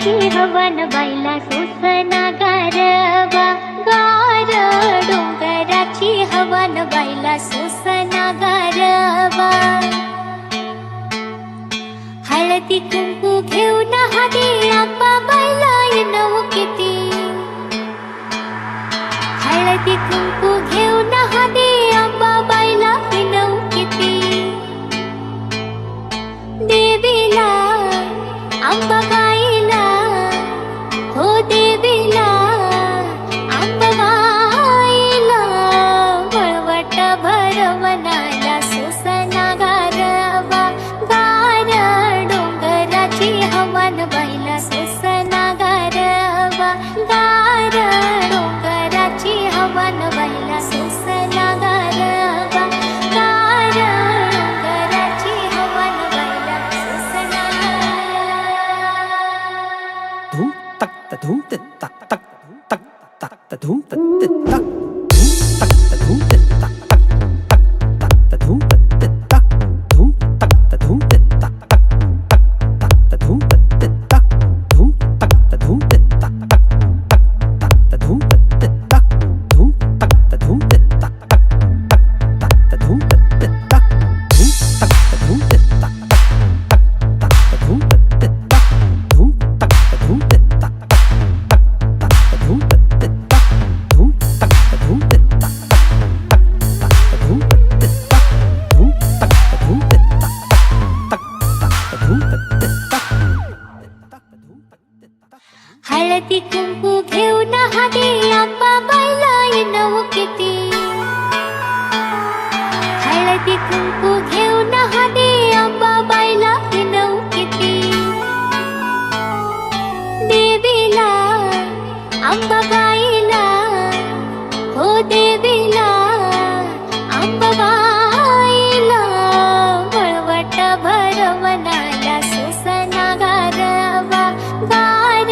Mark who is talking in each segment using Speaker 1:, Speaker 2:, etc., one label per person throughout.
Speaker 1: डोंगराची हवन बाईला सोसना गारवा गार डोंगराची हवन बाईला सोसना गारवा हळदी कुंकू घेऊन हाती आंबा बाईला येणं किती हळदी कुंकू घेऊन हाती आंबा बाईला येणं किती देवीला आंबा गाईला हो देवीला आंबा गाईला वळवट भरवनाला सोसना गारवा गार डोंगराची हवन बाईला सोसना गारवा गार डोंगराची हवन बाईला सोसना गारवा गार डोंगराची हवन बाईला सोसना
Speaker 2: धूम तक त धूम त तक तक तक तक त धूम त त तक धूम तक त धूम त तक तक तक तक त धूम त त तक धूम तक त धूम त तक तक तक तक त धूम त त तक धूम तक त धूम त तक तक तक तक त धूम त त तक धूम तक त धूम त तक तक तक तक त धूम त त तक धूम तक त धूम त तक तक तक तक त धूम त त तक धूम तक त धूम त तक तक तक तक त धूम त त तक धूम तक त धूम त तक तक तक तक त धूम त त तक धूम तक त धूम त तक तक तक त धूम त त तक
Speaker 1: हळदी कुंकू घेऊन हाती आंबा बाईला येणं किती हळदी कुंकू घेऊन हाती आंबा बाईला येणं किती देवीला आंबा गाईला हो देवीला आंबा गाईला वळवट भरवनाला सोसना गारवा गार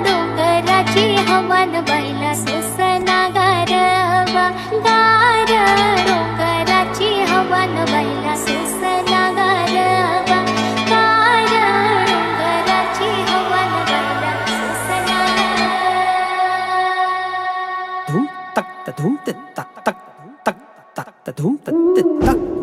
Speaker 1: डोंगराची हवन बाईला सोसना गारवा गार डोंगराची हवन बाईला सोसना गारवा गार डोंगराची हवन बाईला सोसना
Speaker 2: धूम तक त धूम त तक तक तक तक त धूम त त तक